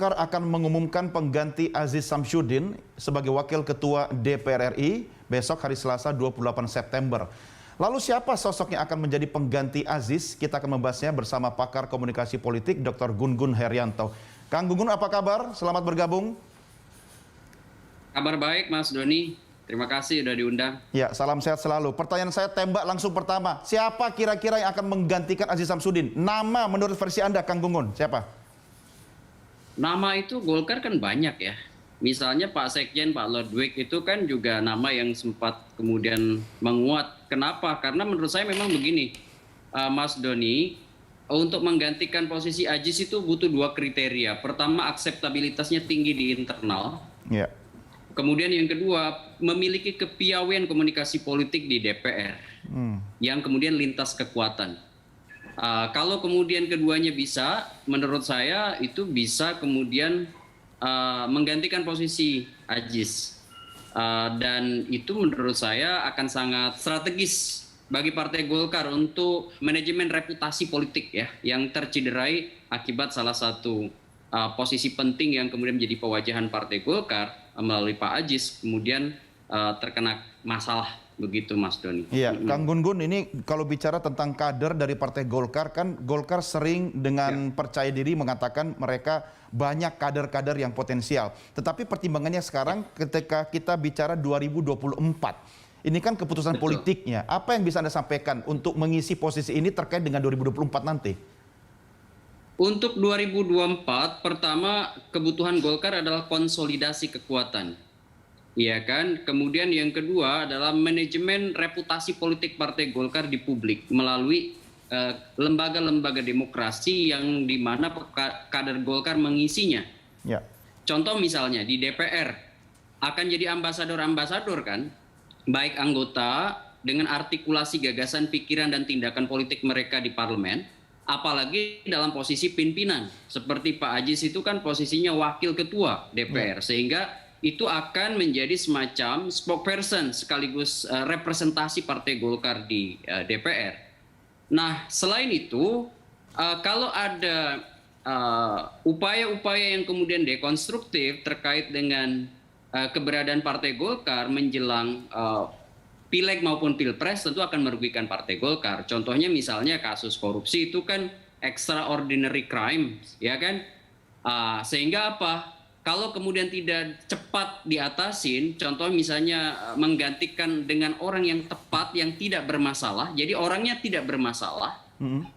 Golkar akan mengumumkan pengganti Aziz Samsudin sebagai Wakil Ketua DPR RI besok hari Selasa 28 September. Lalu siapa sosok yang akan menjadi pengganti Aziz? Kita akan membahasnya bersama pakar komunikasi politik Dr. Gun-Gun Herianto. Kang Gun-Gun, apa kabar? Selamat bergabung. Kabar baik Mas Doni, terima kasih sudah diundang. Ya, salam sehat selalu. Pertanyaan saya tembak langsung pertama. Siapa kira-kira yang akan menggantikan Aziz Samsudin? Nama menurut versi Anda, Kang Gun-Gun, siapa? Nama itu Golkar kan banyak ya. Misalnya Pak Sekjen, Pak Lodwig itu kan juga nama yang sempat kemudian menguat. Kenapa? Karena menurut saya memang begini, Mas Doni, untuk menggantikan posisi Aziz itu butuh dua kriteria. Pertama, akseptabilitasnya tinggi di internal. Ya. Kemudian yang kedua, memiliki kepiawaian komunikasi politik di DPR. Yang kemudian lintas kekuatan. Kalau kemudian keduanya bisa, menurut saya itu bisa kemudian menggantikan posisi Aziz. Dan itu menurut saya akan sangat strategis bagi Partai Golkar untuk manajemen reputasi politik ya, yang tercederai akibat salah satu posisi penting yang kemudian menjadi pewajahan Partai Golkar melalui Pak Aziz kemudian terkena masalah. Begitu Mas Doni. Iya, Kang Gun-Gun, ini kalau bicara tentang kader dari Partai Golkar, kan Golkar sering dengan percaya diri mengatakan mereka banyak kader-kader yang potensial. Tetapi pertimbangannya sekarang ketika kita bicara 2024, ini kan keputusan politiknya. Apa yang bisa Anda sampaikan untuk mengisi posisi ini terkait dengan 2024 nanti? Untuk 2024, pertama kebutuhan Golkar adalah konsolidasi kekuatan. Iya kan, kemudian yang kedua adalah manajemen reputasi politik Partai Golkar di publik melalui lembaga-lembaga demokrasi yang dimana kader Golkar mengisinya. Ya. Contoh misalnya di DPR akan jadi ambasador-ambasador kan, baik anggota dengan artikulasi gagasan, pikiran dan tindakan politik mereka di parlemen, apalagi dalam posisi pimpinan. Seperti Pak Aziz itu kan posisinya wakil ketua DPR, sehingga itu akan menjadi semacam spokesperson sekaligus representasi Partai Golkar di DPR. Nah, selain itu, kalau ada upaya-upaya yang kemudian dekonstruktif terkait dengan keberadaan Partai Golkar menjelang pileg maupun pilpres, tentu akan merugikan Partai Golkar. Contohnya misalnya kasus korupsi itu kan extraordinary crime, ya kan? Sehingga apa? Kalau kemudian tidak cepat diatasin, contoh misalnya menggantikan dengan orang yang tepat, yang tidak bermasalah, jadi orangnya tidak bermasalah,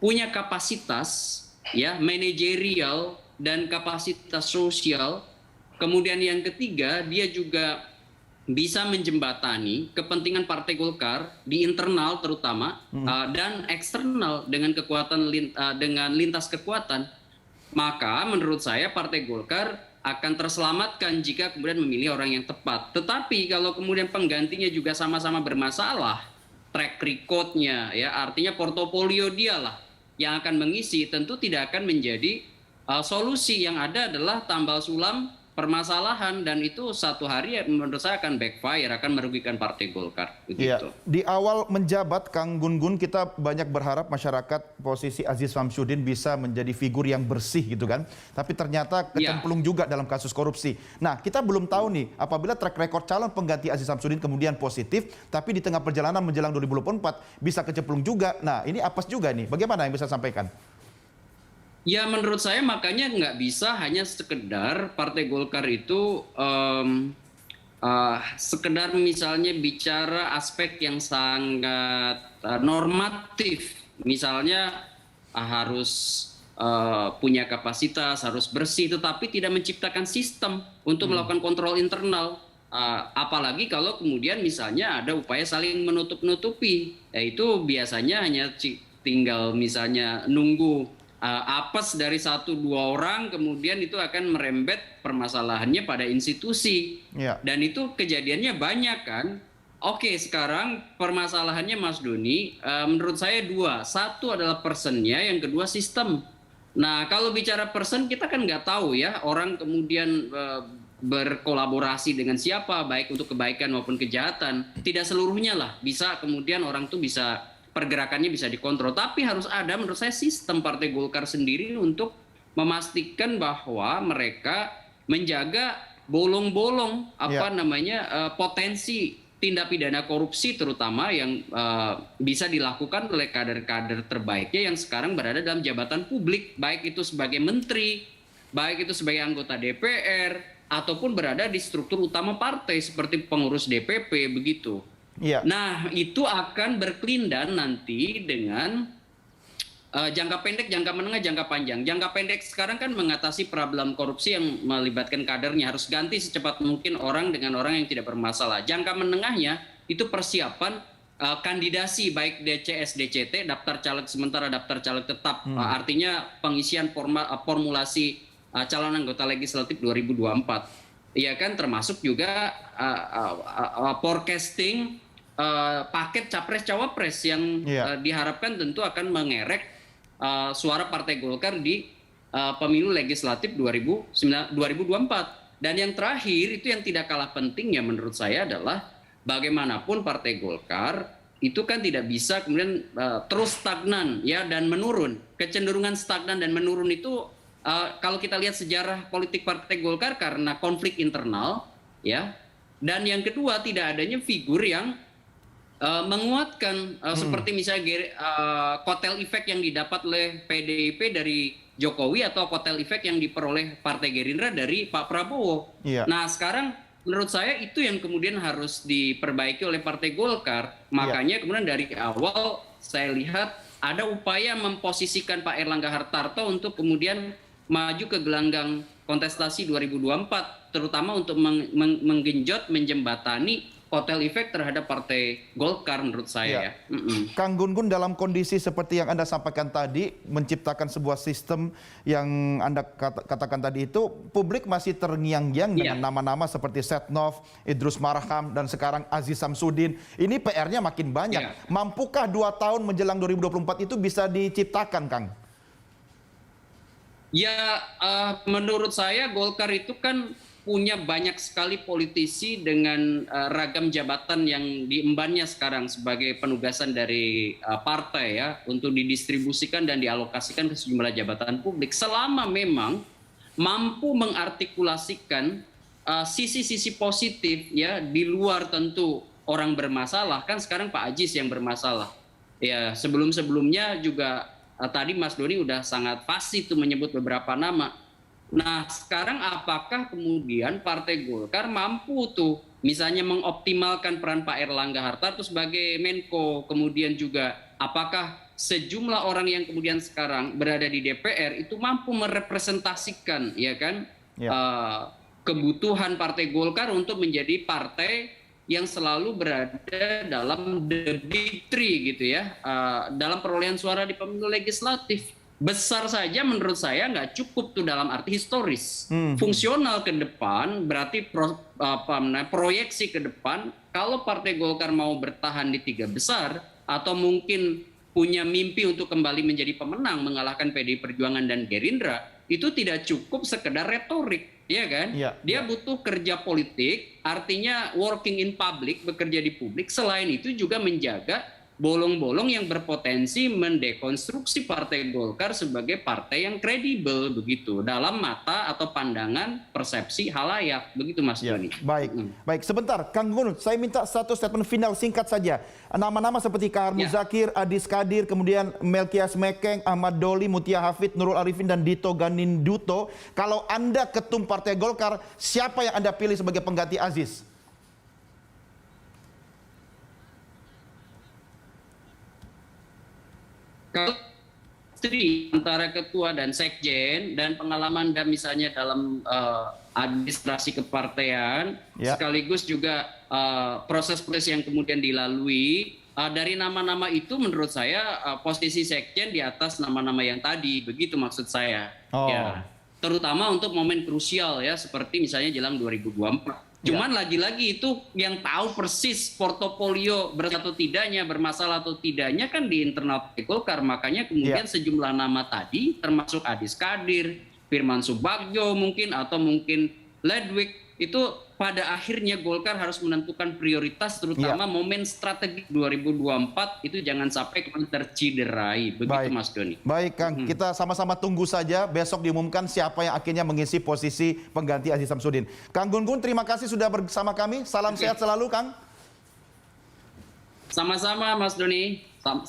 punya kapasitas, ya manajerial dan kapasitas sosial. Kemudian yang ketiga, dia juga bisa menjembatani kepentingan Partai Golkar di internal terutama dan eksternal dengan kekuatan dengan lintas kekuatan. Maka menurut saya Partai Golkar akan terselamatkan jika kemudian memilih orang yang tepat. Tetapi kalau kemudian penggantinya juga sama-sama bermasalah, track record-nya, ya artinya portofolio dialah yang akan mengisi, tentu tidak akan menjadi solusi. Yang ada adalah tambal sulam permasalahan, dan itu satu hari menurut saya akan backfire, akan merugikan Partai Golkar. Begitu. Ya, di awal menjabat Kang Gun-Gun, kita banyak berharap masyarakat posisi Aziz Samsudin bisa menjadi figur yang bersih gitu kan. Tapi ternyata kecemplung juga dalam kasus korupsi. Nah, kita belum tahu nih apabila track record calon pengganti Aziz Samsudin kemudian positif, tapi di tengah perjalanan menjelang 2024 bisa kecemplung juga. Nah, ini apes juga nih. Bagaimana yang bisa sampaikan? Ya menurut saya makanya nggak bisa hanya sekedar Partai Golkar itu sekedar misalnya bicara aspek yang sangat normatif. Misalnya harus punya kapasitas, harus bersih, tetapi tidak menciptakan sistem untuk melakukan kontrol internal. Apalagi kalau kemudian misalnya ada upaya saling menutup-nutupi. Itu biasanya hanya tinggal misalnya nunggu apes dari 1-2 orang, kemudian itu akan merembet permasalahannya pada institusi. Dan itu kejadiannya banyak kan. Oke, sekarang permasalahannya Mas Doni, menurut saya dua. Satu adalah personnya, yang kedua sistem. Nah, kalau bicara person, kita kan nggak tahu ya, orang kemudian berkolaborasi dengan siapa, baik untuk kebaikan maupun kejahatan. Tidak seluruhnya lah, bisa kemudian orang tuh bisa pergerakannya bisa dikontrol, tapi harus ada menurut saya sistem Partai Golkar sendiri untuk memastikan bahwa mereka menjaga bolong-bolong potensi tindak pidana korupsi terutama yang bisa dilakukan oleh kader-kader terbaiknya yang sekarang berada dalam jabatan publik, baik itu sebagai menteri, baik itu sebagai anggota DPR, ataupun berada di struktur utama partai seperti pengurus DPP begitu. Iya. Nah, itu akan berkelindan nanti dengan jangka pendek, jangka menengah, jangka panjang. Jangka pendek sekarang kan mengatasi problem korupsi yang melibatkan kadernya, harus ganti secepat mungkin orang dengan orang yang tidak bermasalah. Jangka menengahnya itu persiapan kandidasi baik DCS, DCT, daftar caleg sementara, daftar caleg tetap. Artinya pengisian formulasi calon anggota legislatif 2024. Iya kan, termasuk juga forecasting paket capres-cawapres yang diharapkan tentu akan mengerek suara Partai Golkar di pemilu legislatif 2024. Dan yang terakhir itu yang tidak kalah pentingnya menurut saya adalah bagaimanapun Partai Golkar itu kan tidak bisa kemudian terus stagnan ya dan menurun. Kecenderungan stagnan dan menurun itu kalau kita lihat sejarah politik Partai Golkar karena konflik internal ya. Dan yang kedua tidak adanya figur yang menguatkan seperti misalnya kotel efek yang didapat oleh PDIP dari Jokowi atau kotel efek yang diperoleh Partai Gerindra dari Pak Prabowo. Iya. Nah sekarang menurut saya itu yang kemudian harus diperbaiki oleh Partai Golkar. Makanya kemudian dari awal saya lihat ada upaya memposisikan Pak Erlangga Hartarto untuk kemudian maju ke gelanggang kontestasi 2024, terutama untuk menggenjot, menjembatani kotel efek terhadap Partai Golkar menurut saya. Kang Gun-Gun, dalam kondisi seperti yang Anda sampaikan tadi, menciptakan sebuah sistem yang Anda katakan tadi itu, publik masih terngiang-ngiang dengan nama-nama seperti Setnov, Idrus Marham, dan sekarang Aziz Samsudin. Ini PR-nya makin banyak. Mampukah 2 tahun menjelang 2024 itu bisa diciptakan, Kang? Ya, menurut saya Golkar itu kan punya banyak sekali politisi dengan ragam jabatan yang diembannya sekarang sebagai penugasan dari partai ya untuk didistribusikan dan dialokasikan ke sejumlah jabatan publik. Selama memang mampu mengartikulasikan sisi-sisi positif ya di luar tentu orang bermasalah, kan sekarang Pak Aziz yang bermasalah. Ya, sebelum-sebelumnya juga tadi Mas Doni udah sangat pasti tuh menyebut beberapa nama. Nah, sekarang apakah kemudian Partai Golkar mampu tuh misalnya mengoptimalkan peran Pak Erlangga Hartarto sebagai Menko, kemudian juga apakah sejumlah orang yang kemudian sekarang berada di DPR itu mampu merepresentasikan ya kan kebutuhan Partai Golkar untuk menjadi partai yang selalu berada dalam the big three gitu ya, dalam perolehan suara di pemilu legislatif. Besar saja menurut saya nggak cukup tuh dalam arti historis. Fungsional ke depan berarti proyeksi ke depan kalau Partai Golkar mau bertahan di 3 besar atau mungkin punya mimpi untuk kembali menjadi pemenang mengalahkan PDI Perjuangan dan Gerindra, itu tidak cukup sekedar retorik, ya kan? Dia butuh kerja politik, artinya working in public, bekerja di publik. Selain itu juga menjaga bolong-bolong yang berpotensi mendekonstruksi Partai Golkar sebagai partai yang kredibel begitu dalam mata atau pandangan persepsi halayak begitu Mas Joni. Baik, sebentar Kang Gun, saya minta satu statement final singkat saja. Nama-nama seperti Kahar Muzakir, Adis Kadir, kemudian Melkias Mekeng, Ahmad Doli, Mutia Hafid, Nurul Arifin dan Dito Ganinduto. Kalau Anda ketum Partai Golkar, siapa yang Anda pilih sebagai pengganti Aziz? Kalau antara ketua dan sekjen dan pengalaman dan misalnya dalam administrasi kepartean sekaligus juga proses-proses yang kemudian dilalui dari nama-nama itu menurut saya posisi sekjen di atas nama-nama yang tadi begitu maksud saya ya terutama untuk momen krusial ya seperti misalnya jelang 2024. Cuman lagi-lagi itu yang tahu persis portofolio atau tidaknya, bermasalah atau tidaknya kan di internal Partai Golkar. Makanya kemudian sejumlah nama tadi termasuk Adis Kadir, Firman Subagjo mungkin atau mungkin Ledwig itu pada akhirnya Golkar harus menentukan prioritas, terutama momen strategi 2024 itu jangan sampai kemudian terciderai. Begitu Baik. Mas Doni. Baik Kang, kita sama-sama tunggu saja besok diumumkan siapa yang akhirnya mengisi posisi pengganti Aziz Samsudin. Kang Gun-Gun, terima kasih sudah bersama kami. Salam sehat selalu Kang. Sama-sama Mas Doni. Salam